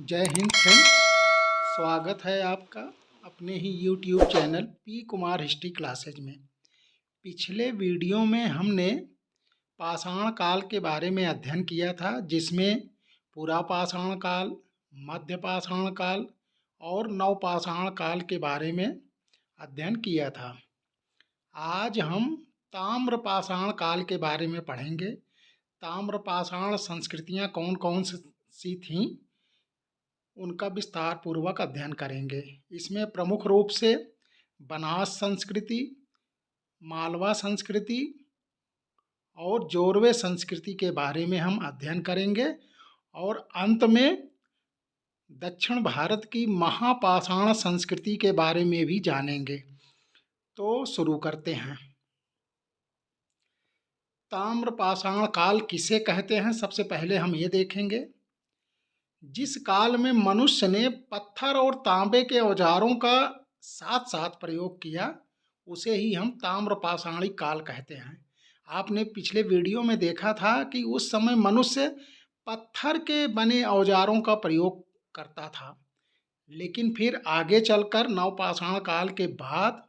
जय हिंद फ्रेंड्स। स्वागत है आपका अपने ही YouTube channel P Kumar history classes में। पिछले वीडियो में हमने पाषाण काल के बारे में अध्ययन किया था, जिसमें पुरा पाषाण काल, मध्य पाषाण काल और नव पाषाण काल के बारे में अध्ययन किया था। आज हम ताम्र पाषाण काल के बारे में पढ़ेंगे। ताम्र पाषाण संस्कृतियाँ कौन कौन सी थीं, उनका विस्तार पूर्वक अध्ययन करेंगे। इसमें प्रमुख रूप से बनास संस्कृति, मालवा संस्कृति और जोरवे संस्कृति के बारे में हम अध्ययन करेंगे और अंत में दक्षिण भारत की महापाषाण संस्कृति के बारे में भी जानेंगे। तो शुरू करते हैं। ताम्र पाषाण काल किसे कहते हैं, सबसे पहले हम ये देखेंगे। जिस काल में मनुष्य ने पत्थर और तांबे के औजारों का साथ साथ प्रयोग किया, उसे ही हम ताम्र पाषाणी काल कहते हैं। आपने पिछले वीडियो में देखा था कि उस समय मनुष्य पत्थर के बने औजारों का प्रयोग करता था, लेकिन फिर आगे चलकर नवपाषाण काल के बाद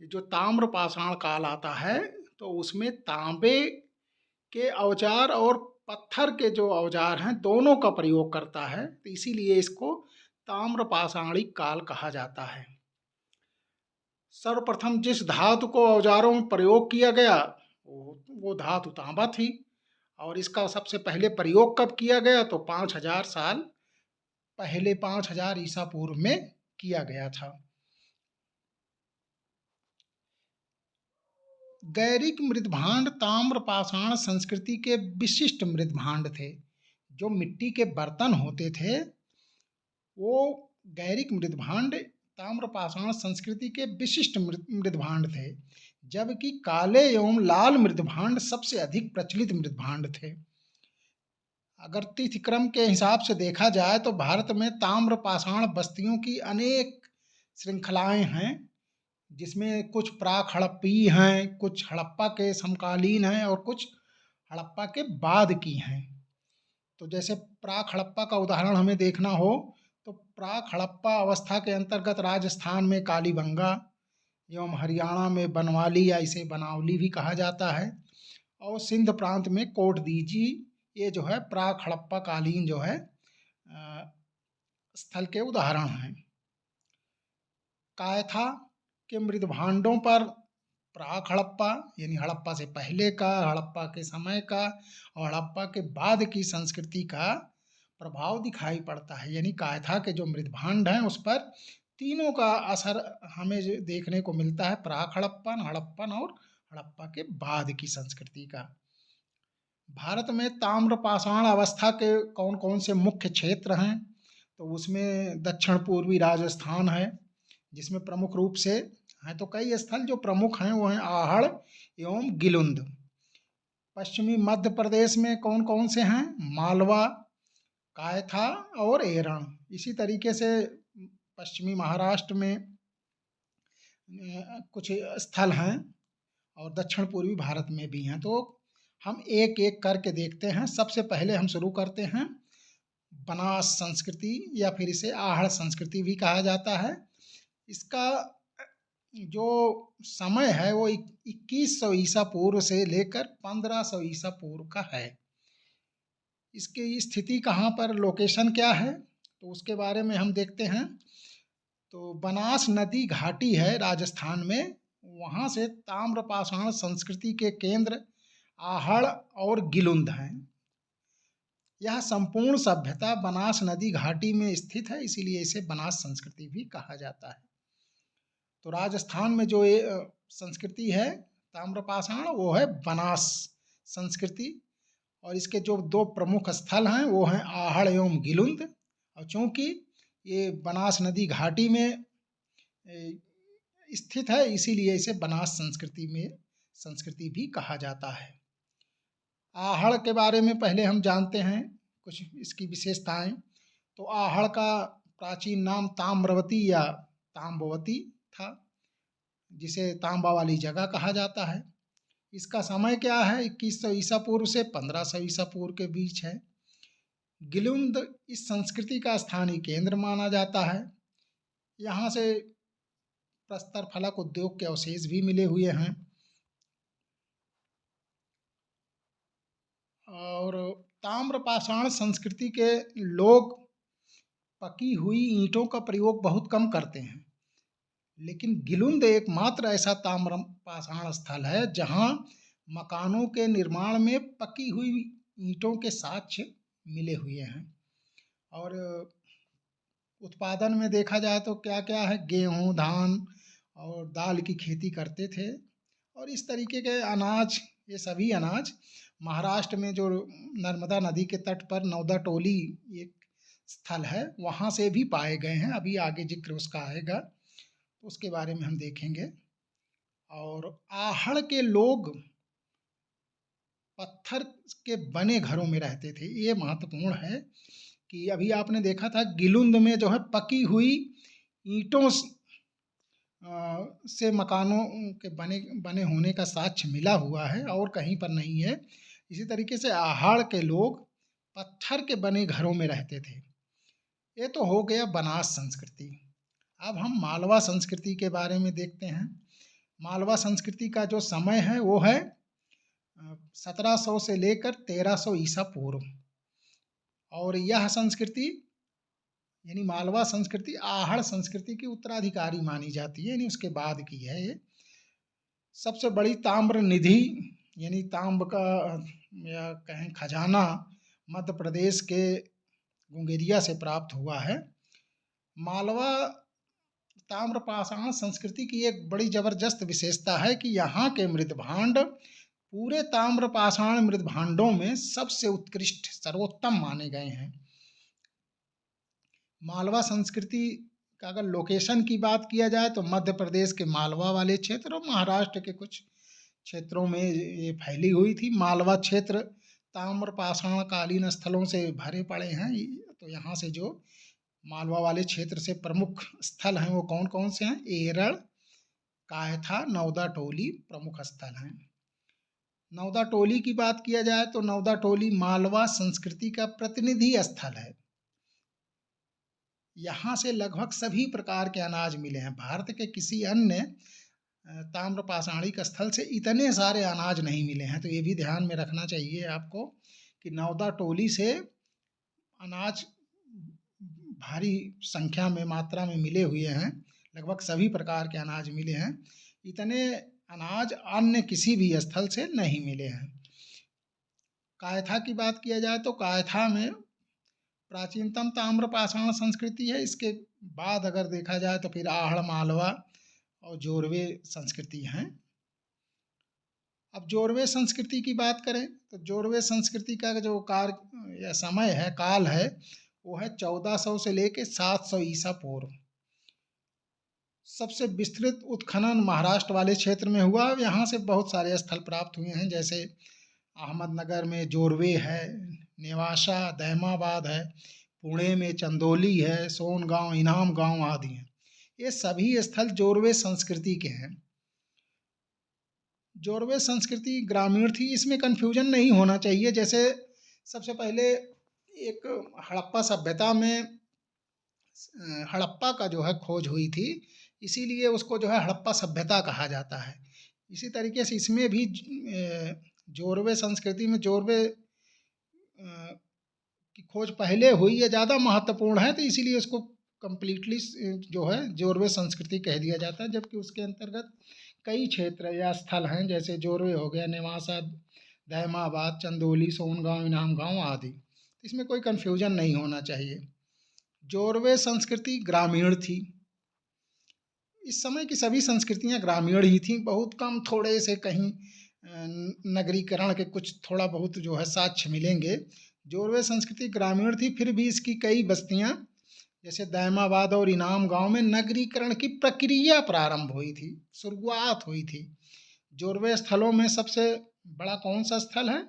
जो ताम्र पाषाण काल आता है, तो उसमें तांबे के औजार और पत्थर के जो औजार हैं, दोनों का प्रयोग करता है। तो इसीलिए इसको ताम्र पाषाणी काल कहा जाता है। सर्वप्रथम जिस धातु को औजारों में प्रयोग किया गया वो धातु तांबा थी, और इसका सबसे पहले प्रयोग कब किया गया, तो 5000 साल पहले, 5000 ईसा पूर्व में किया गया था। गैरिक मृदभांड ताम्र पाषाण संस्कृति के विशिष्ट मृदभांड थे। जो मिट्टी के बर्तन होते थे, वो गैरिक मृदभांड ताम्र पाषाण संस्कृति के विशिष्ट मृदभांड थे, जबकि काले एवं लाल मृदभांड सबसे अधिक प्रचलित मृदभांड थे। अगर तिथिक्रम के हिसाब से देखा जाए तो भारत में ताम्र पाषाण बस्तियों की अनेक श्रृंखलाएं हैं, जिसमें कुछ प्राक हड़प्पी हैं, कुछ हड़प्पा के समकालीन हैं और कुछ हड़प्पा के बाद की हैं। तो जैसे प्राक हड़प्पा का उदाहरण हमें देखना हो तो प्राक हड़प्पा अवस्था के अंतर्गत राजस्थान में कालीबंगा एवं हरियाणा में बनवाली या इसे बनावली भी कहा जाता है, और सिंध प्रांत में कोटदीजी, ये जो है प्राक हड़प्पा कालीन जो है स्थल के उदाहरण हैं। कायथा के मृदभांडों पर प्राक हड़प्पा यानी हड़प्पा से पहले का, हड़प्पा के समय का और हड़प्पा के बाद की संस्कृति का प्रभाव दिखाई पड़ता है। यानी कायथा के जो मृदभांड हैं उस पर तीनों का असर हमें देखने को मिलता है, प्राक हड़प्पन, हड़प्पन और हड़प्पा के बाद की संस्कृति का। भारत में ताम्र पाषाण अवस्था के कौन कौन से मुख्य क्षेत्र हैं, तो उसमें दक्षिण पूर्वी राजस्थान है, जिसमें प्रमुख रूप से हैं तो कई स्थल जो प्रमुख हैं वो हैं आहड़ एवं गिलुंद। पश्चिमी मध्य प्रदेश में कौन कौन से हैं, मालवा, कायथा और एरण। इसी तरीके से पश्चिमी महाराष्ट्र में कुछ स्थल हैं और दक्षिण पूर्वी भारत में भी हैं। तो हम एक एक करके देखते हैं। सबसे पहले हम शुरू करते हैं बनास संस्कृति, या फिर इसे आहड़ संस्कृति भी कहा जाता है। इसका जो समय है वो 2100 ईसा पूर्व से लेकर 1500 ईसा पूर्व का है। इसकी स्थिति कहाँ पर, लोकेशन क्या है, तो उसके बारे में हम देखते हैं। तो बनास नदी घाटी है राजस्थान में, वहाँ से ताम्र पाषाण संस्कृति के केंद्र आहड़ और गिलुंद हैं। यह संपूर्ण सभ्यता बनास नदी घाटी में स्थित है, इसीलिए इसे बनास संस्कृति भी कहा जाता है। तो राजस्थान में जो ये संस्कृति है ताम्र पाषाण, वो है बनास संस्कृति, और इसके जो दो प्रमुख स्थल हैं वो हैं आहड़ एवं गिलुंद। और चूँकि ये बनास नदी घाटी में स्थित है, इसीलिए इसे बनास संस्कृति भी कहा जाता है। आहड़ के बारे में पहले हम जानते हैं कुछ इसकी विशेषताएं। तो आहड़ का प्राचीन नाम ताम्रवती या ताम्बवती था, जिसे तांबा वाली जगह कहा जाता है। इसका समय क्या है, 2100 ईसा पूर्व से 1500 ईसा पूर्व के बीच है। गिलुंद इस संस्कृति का स्थानीय केंद्र माना जाता है। यहाँ से प्रस्तर फलक उद्योग के अवशेष भी मिले हुए हैं। और ताम्रपाषाण संस्कृति के लोग पकी हुई ईंटों का प्रयोग बहुत कम करते हैं, लेकिन गिलुंद एकमात्र ऐसा ताम्रपाषाण स्थल है जहां मकानों के निर्माण में पकी हुई ईंटों के साक्ष्य मिले हुए हैं। और उत्पादन में देखा जाए तो क्या क्या है, गेहूं, धान और दाल की खेती करते थे। और इस तरीके के अनाज, ये सभी अनाज महाराष्ट्र में जो नर्मदा नदी के तट पर नौदा टोली एक स्थल है, वहाँ से भी पाए गए हैं। अभी आगे जिक्र उसका आएगा, तो उसके बारे में हम देखेंगे। और आहड़ के लोग पत्थर के बने घरों में रहते थे। ये महत्वपूर्ण है कि अभी आपने देखा था गिलुंद में जो है पकी हुई ईंटों से मकानों के बने बने होने का साक्ष्य मिला हुआ है और कहीं पर नहीं है। इसी तरीके से आहड़ के लोग पत्थर के बने घरों में रहते थे। ये तो हो गया बनास संस्कृति। अब हम मालवा संस्कृति के बारे में देखते हैं। मालवा संस्कृति का जो समय है वो है 1700 से लेकर 1300 ईसा पूर्व। और यह संस्कृति यानी मालवा संस्कृति आहड़ संस्कृति की उत्तराधिकारी मानी जाती है, यानी उसके बाद की है ये। सबसे बड़ी ताम्र निधि यानी तांब का या कहें खजाना मध्य प्रदेश के गुंगेरिया से प्राप्त हुआ है। मालवा ताम्रपाषाण संस्कृति की एक बड़ी जबरदस्त विशेषता है कि यहाँ के मृदभांड पूरे ताम्रपाषाण मृदभांडों में सबसे उत्कृष्ट सर्वोत्तम माने गए हैं। मालवा संस्कृति का अगर लोकेशन की बात किया जाए तो मध्य प्रदेश के मालवा वाले क्षेत्र और महाराष्ट्र के कुछ क्षेत्रों में ये फैली हुई थी। मालवा क्षेत्र ताम्रपाषाण कालीन स्थलों से भरे पड़े हैं। तो यहाँ से जो मालवा वाले क्षेत्र से प्रमुख स्थल हैं वो कौन कौन से हैं? एरड़, कायथा, नौदा टोली प्रमुख स्थल हैं। नौदा टोली की बात किया जाए तो नौदा टोली मालवा संस्कृति का प्रतिनिधि स्थल है। यहाँ से लगभग सभी प्रकार के अनाज मिले हैं। भारत के किसी अन्य ताम्रपाषाणिक स्थल से इतने सारे अनाज नहीं मिले हैं। तो ये भी ध्यान में रखना चाहिए आपको कि नौदा टोली से अनाज भारी संख्या में मात्रा में मिले हुए हैं। लगभग सभी प्रकार के अनाज मिले हैं। इतने अनाज अन्य किसी भी स्थल से नहीं मिले हैं। कायथा की बात किया जाए तो कायथा में प्राचीनतम ताम्रपाषाण संस्कृति है। इसके बाद अगर देखा जाए तो फिर आहड़, मालवा और जोरवे संस्कृति हैं। अब जोरवे संस्कृति की बात करें तो जोरवे संस्कृति का जो या समय है, काल है, वो है 1400 से लेकर 700 ईसा पूर्व। सबसे विस्तृत उत्खनन महाराष्ट्र वाले क्षेत्र में हुआ। यहाँ से बहुत सारे स्थल प्राप्त हुए हैं, जैसे अहमदनगर में जोरवे है, नेवासा दैमाबाद है, पुणे में चंदौली है, सोनगांव, इनाम गांव आदि हैं। ये सभी स्थल जोरवे संस्कृति के हैं। जोरवे संस्कृति ग्रामीण थी, इसमें कन्फ्यूजन नहीं होना चाहिए। जैसे सबसे पहले एक हड़प्पा सभ्यता में हड़प्पा का जो है खोज हुई थी, इसीलिए उसको जो है हड़प्पा सभ्यता कहा जाता है। इसी तरीके से इसमें भी जोरवे संस्कृति में जोरवे की खोज पहले हुई है, ज़्यादा महत्वपूर्ण है, तो इसीलिए उसको कंप्लीटली जो है जोरवे संस्कृति कह दिया जाता है। जबकि उसके अंतर्गत कई क्षेत्र या स्थल हैं, जैसे जोरवे हो गया, नेवासा, दैमाबाद, चंदौली, सोनगांव, इनाम गांव आदि। इसमें कोई कन्फ्यूजन नहीं होना चाहिए। जोरवे संस्कृति ग्रामीण थी। इस समय की सभी संस्कृतियां ग्रामीण ही थीं। बहुत कम थोड़े से कहीं नगरीकरण के कुछ थोड़ा बहुत जो है साक्ष्य मिलेंगे। जोरवे संस्कृति ग्रामीण थी, फिर भी इसकी कई बस्तियां जैसे दैमाबाद और इनाम गांव में नगरीकरण की प्रक्रिया प्रारंभ हुई थी, शुरुआत हुई थी। जोरवे स्थलों में सबसे बड़ा कौन सा स्थल है?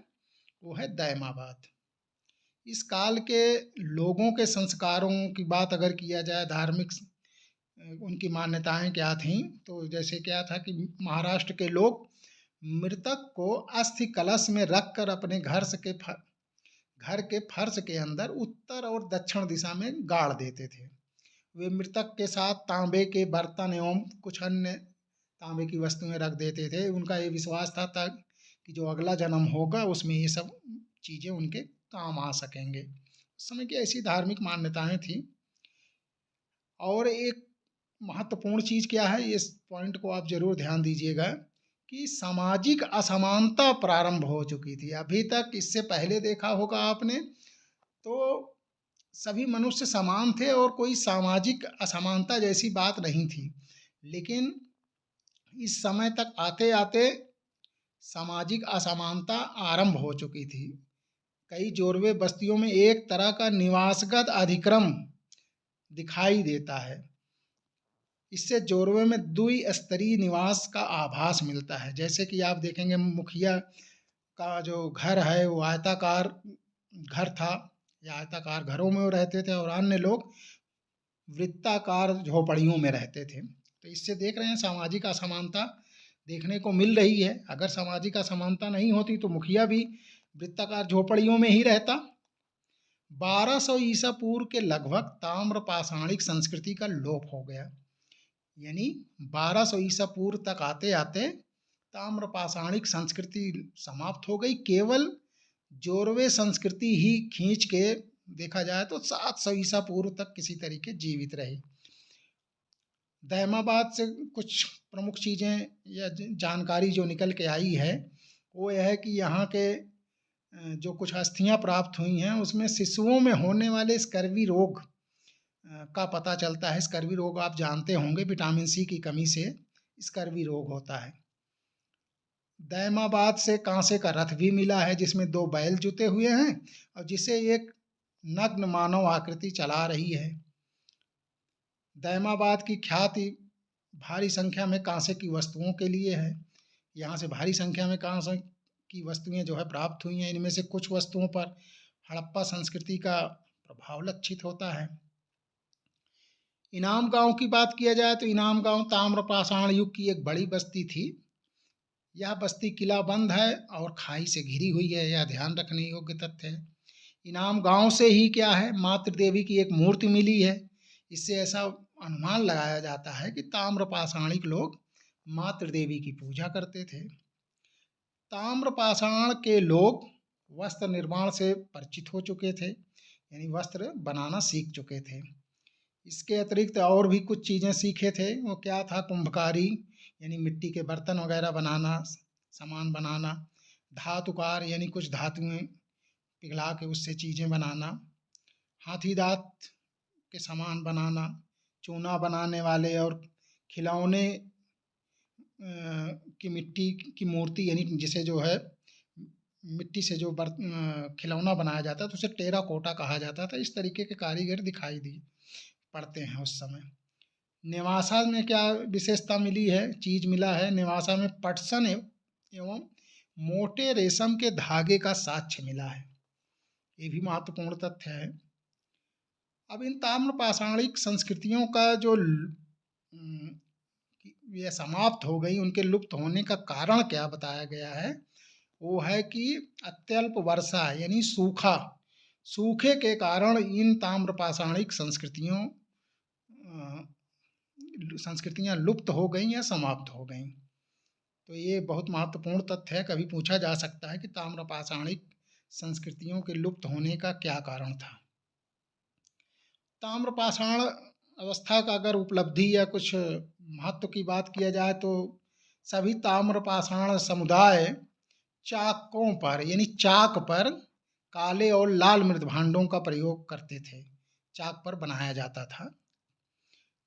वो है दैमाबाद। इस काल के लोगों के संस्कारों की बात अगर किया जाए, धार्मिक उनकी मान्यताएं क्या थीं, तो जैसे क्या था कि महाराष्ट्र के लोग मृतक को अस्थि कलश में रखकर अपने घर से घर के फर्श के अंदर उत्तर और दक्षिण दिशा में गाड़ देते थे। वे मृतक के साथ तांबे के बर्तन एवं कुछ अन्य तांबे की वस्तुएं रख देते थे। उनका ये विश्वास था कि जो अगला जन्म होगा उसमें ये सब चीज़ें उनके काम आ सकेंगे। उस समय की ऐसी धार्मिक मान्यताएं थी। और एक महत्वपूर्ण चीज़ क्या है, इस पॉइंट को आप जरूर ध्यान दीजिएगा कि सामाजिक असमानता प्रारंभ हो चुकी थी। अभी तक इससे पहले देखा होगा आपने तो सभी मनुष्य समान थे और कोई सामाजिक असमानता जैसी बात नहीं थी। लेकिन इस समय तक आते आते सामाजिक असमानता आरंभ हो चुकी थी। कई जोरवे बस्तियों में एक तरह का निवासगत अधिक्रम दिखाई देता है। इससे जोरवे में द्विस्तरीय निवास का आभास मिलता है। जैसे कि आप देखेंगे मुखिया का जो घर है वो आयताकार घर था या आयताकार घरों में वो रहते थे और अन्य लोग वृत्ताकार झोपड़ियों में रहते थे। तो इससे देख रहे हैं सामाजिक असमानता देखने को मिल रही है। अगर सामाजिक असमानता नहीं होती तो मुखिया भी वृत्ताकार झोपड़ियों में ही रहता। 1200 ईसा पूर्व के लगभग ताम्र पाषाणिक संस्कृति का लोप हो गया। यानी 1200 ईसा पूर्व तक आते आते ताम्र पाषाणिक संस्कृति समाप्त हो गई। केवल जोरवे संस्कृति ही खींच के देखा जाए तो 700 ईसा पूर्व तक किसी तरीके जीवित रही। दैमाबाद से कुछ प्रमुख चीज़ें या जानकारी जो निकल के आई है वो यह है कि यहाँ के जो कुछ अस्थियाँ प्राप्त हुई हैं उसमें शिशुओं में होने वाले स्कर्वी रोग का पता चलता है। स्कर्वी रोग आप जानते होंगे, विटामिन सी की कमी से स्कर्वी रोग होता है। दैमाबाद से कांसे का रथ भी मिला है जिसमें 2 बैल जुते हुए हैं और जिसे एक नग्न मानव आकृति चला रही है। दैमाबाद की ख्याति भारी संख्या में कांसे की वस्तुओं के लिए है। यहाँ से भारी संख्या में कांसे की वस्तुएं जो है प्राप्त हुई हैं। इनमें से कुछ वस्तुओं पर हड़प्पा संस्कृति का प्रभाव लक्षित होता है। इनाम गांव की बात किया जाए तो इनाम गांव ताम्रपाषाण युग की एक बड़ी बस्ती थी। यह बस्ती किलाबंद है और खाई से घिरी हुई है, यह ध्यान रखने योग्य तथ्य है। इनाम गांव से ही क्या है, मातृ देवी की एक मूर्ति मिली है। इससे ऐसा अनुमान लगाया जाता है कि ताम्रपाषाणिक लोग मातृ देवी की पूजा करते थे। ताम्रपाषाण के लोग वस्त्र निर्माण से परिचित हो चुके थे, यानी वस्त्र बनाना सीख चुके थे। इसके अतिरिक्त और भी कुछ चीज़ें सीखे थे। वो क्या था, कुंभकारी यानी मिट्टी के बर्तन वगैरह बनाना, सामान बनाना। धातुकार यानी कुछ धातुएं पिघला के उससे चीज़ें बनाना। हाथी दांत के सामान बनाना। चूना बनाने वाले और खिलौने की मिट्टी की मूर्ति, यानी जिसे जो है मिट्टी से जो खिलौना बनाया जाता है तो उसे टेराकोटा कहा जाता था। इस तरीके के कारीगर दिखाई दी पड़ते हैं उस समय। नेवासा में क्या विशेषता मिली है, चीज मिला है, नेवासा में पटसन एवं मोटे रेशम के धागे का साक्ष्य मिला है। ये भी महत्वपूर्ण तथ्य है। अब इन ताम्रपाषाणिक संस्कृतियों का जो ये समाप्त हो गई, उनके लुप्त होने का कारण क्या बताया गया है, वो है कि अत्यल्प वर्षा यानी सूखे के कारण इन ताम्रपाषाणिक संस्कृतियां लुप्त हो गई या समाप्त हो गई। तो ये बहुत महत्वपूर्ण तथ्य है। कभी पूछा जा सकता है कि ताम्रपाषाणिक संस्कृतियों के लुप्त होने का क्या कारण था। ताम्रपाषाण अवस्था का अगर उपलब्धि या कुछ महत्व की बात किया जाए तो सभी ताम्रपाषाण समुदाय चाकों पर यानी चाक पर काले और लाल मृदभांडों का प्रयोग करते थे। चाक पर बनाया जाता था।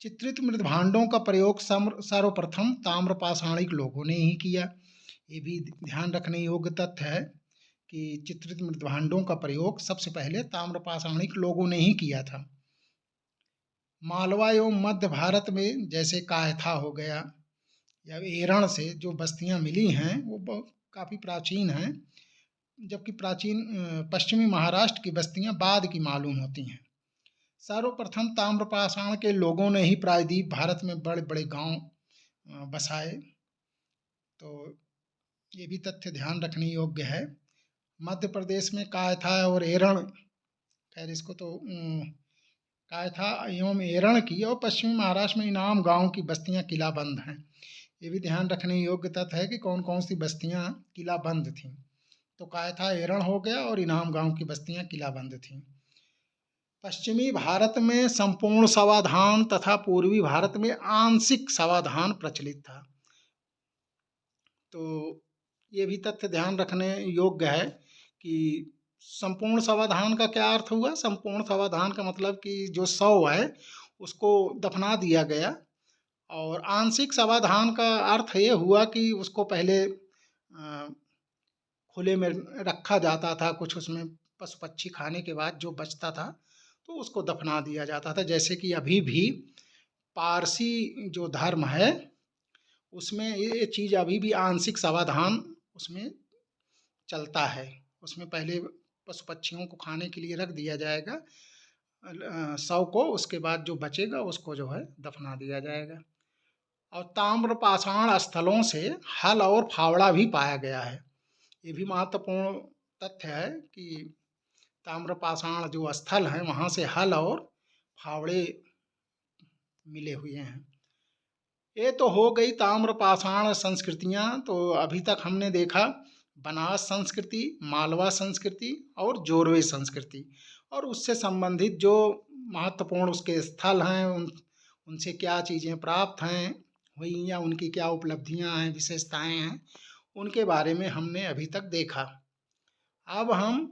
चित्रित मृदभांडों का प्रयोग सर्वप्रथम ताम्रपाषाणिक लोगों ने ही किया। ये भी ध्यान रखने योग्य तथ्य है कि चित्रित मृदभांडों का प्रयोग सबसे पहले ताम्रपाषाणिक लोगों ने ही किया था। मालवा एवं मध्य भारत में जैसे कायथा हो गया या एरण से जो बस्तियां मिली हैं वो काफ़ी प्राचीन हैं, जबकि प्राचीन पश्चिमी महाराष्ट्र की बस्तियां बाद की मालूम होती हैं। सर्वप्रथम ताम्रपाषाण के लोगों ने ही प्रायद्वीप भारत में बड़े बड़े गांव बसाए। तो ये भी तथ्य ध्यान रखने योग्य है। मध्य प्रदेश में कायथा और एरण, खैर इसको तो कायथा एवं एरण की, और पश्चिमी महाराष्ट्र में इनाम गांव की बस्तियां किलाबंद हैं। ये भी ध्यान रखने योग्य तथ्य है कि कौन कौन सी बस्तियां किलाबंद थीं। तो कायथा एरण हो गया और इनाम गांव की बस्तियां किलाबंद थीं। पश्चिमी भारत में संपूर्ण समाधान तथा पूर्वी भारत में आंशिक समाधान प्रचलित था। तो ये भी तथ्य ध्यान रखने योग्य है कि संपूर्ण समाधान का क्या अर्थ हुआ। संपूर्ण समाधान का मतलब कि जो शव है उसको दफना दिया गया, और आंशिक समाधान का अर्थ ये हुआ कि उसको पहले खुले में रखा जाता था, कुछ उसमें पशु पक्षी खाने के बाद जो बचता था तो उसको दफना दिया जाता था। जैसे कि अभी भी पारसी जो धर्म है उसमें ये चीज़ अभी भी आंशिक समाधान उसमें चलता है। उसमें पहले पशु पक्षियों को खाने के लिए रख दिया जाएगा शव को, उसके बाद जो बचेगा उसको जो है दफना दिया जाएगा। और ताम्र पाषाण स्थलों से हल और फावड़ा भी पाया गया है। ये भी महत्वपूर्ण तथ्य है कि ताम्र पाषाण जो स्थल हैं वहाँ से हल और फावड़े मिले हुए हैं। ये तो हो गई ताम्र पाषाण संस्कृतियाँ। तो अभी तक हमने देखा बनास संस्कृति, मालवा संस्कृति और जोरवे संस्कृति, और उससे संबंधित जो महत्वपूर्ण उसके स्थल हैं, उनसे क्या चीज़ें प्राप्त हैं हुई या उनकी क्या उपलब्धियां हैं, विशेषताएं हैं, उनके बारे में हमने अभी तक देखा। अब हम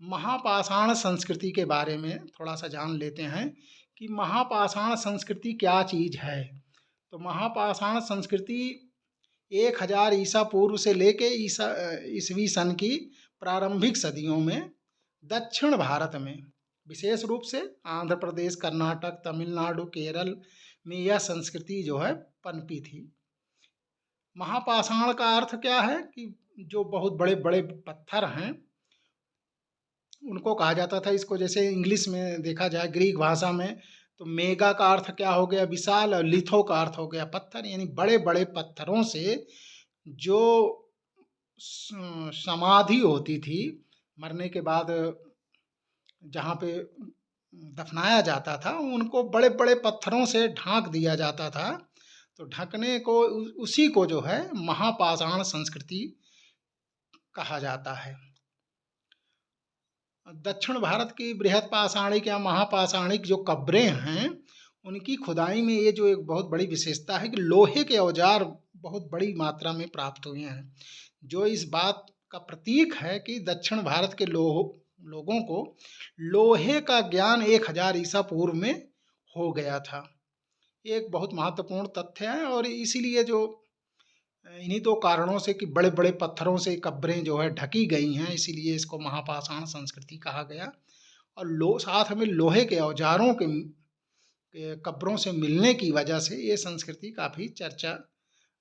महापाषाण संस्कृति के बारे में थोड़ा सा जान लेते हैं कि महापाषाण संस्कृति क्या चीज़ है। तो महापाषाण संस्कृति 1000 ईसा पूर्व से लेके ईसवी सन की प्रारंभिक सदियों में दक्षिण भारत में, विशेष रूप से आंध्र प्रदेश, कर्नाटक, तमिलनाडु, केरल में यह संस्कृति जो है पनपी थी। महापाषाण का अर्थ क्या है कि जो बहुत बड़े बड़े पत्थर हैं उनको कहा जाता था। इसको जैसे इंग्लिश में देखा जाए, ग्रीक भाषा में, तो मेगा का अर्थ क्या हो गया, विशाल, और लिथो का अर्थ हो गया पत्थर, यानी बड़े बड़े पत्थरों से जो समाधि होती थी, मरने के बाद जहाँ पे दफनाया जाता था उनको बड़े बड़े पत्थरों से ढांक दिया जाता था। तो ढकने को उसी को जो है महापाषाण संस्कृति कहा जाता है। दक्षिण भारत की बृहद पाषाणिक या महापाषाणिक जो कब्रें हैं उनकी खुदाई में ये जो एक बहुत बड़ी विशेषता है कि लोहे के औजार बहुत बड़ी मात्रा में प्राप्त हुए हैं, जो इस बात का प्रतीक है कि दक्षिण भारत के लोगों को लोहे का ज्ञान 1000 ईसा पूर्व में हो गया था। ये एक बहुत महत्वपूर्ण तथ्य है, और इसीलिए जो इन्हीं दो कारणों से कि बड़े बड़े पत्थरों से कब्रें जो है ढकी गई हैं, इसीलिए इसको महापाषाण संस्कृति कहा गया। और साथ में लोहे के औजारों के कब्रों से मिलने की वजह से ये संस्कृति काफ़ी चर्चा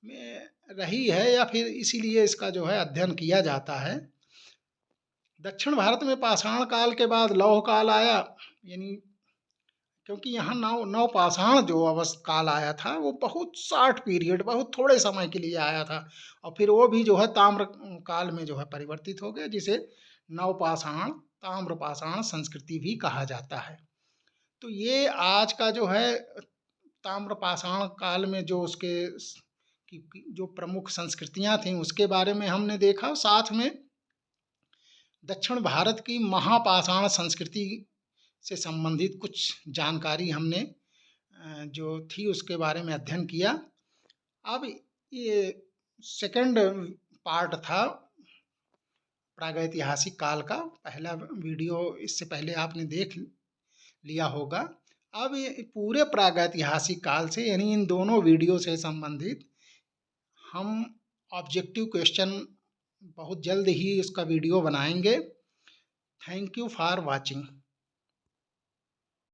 में रही है, या फिर इसीलिए इसका जो है अध्ययन किया जाता है। दक्षिण भारत में पाषाण काल के बाद लौह काल आया, यानी क्योंकि यहाँ नव पाषाण जो काल आया था वो बहुत शॉर्ट पीरियड, बहुत थोड़े समय के लिए आया था, और फिर वो भी जो है ताम्र काल में जो है परिवर्तित हो गया, जिसे नव पाषाण, ताम्र पाषाण संस्कृति भी कहा जाता है। तो ये आज का जो है ताम्र पाषाण काल में जो उसके जो प्रमुख संस्कृतियाँ थीं उसके बारे में हमने देखा। साथ में दक्षिण भारत की महापाषाण संस्कृति से संबंधित कुछ जानकारी हमने जो थी उसके बारे में अध्ययन किया। अब ये सेकंड पार्ट था प्रागैतिहासिक काल का। पहला वीडियो इससे पहले आपने देख लिया होगा। अब ये पूरे प्रागैतिहासिक काल से, यानी इन दोनों वीडियो से संबंधित हम ऑब्जेक्टिव क्वेश्चन बहुत जल्द ही इसका वीडियो बनाएंगे। Thank you for watching.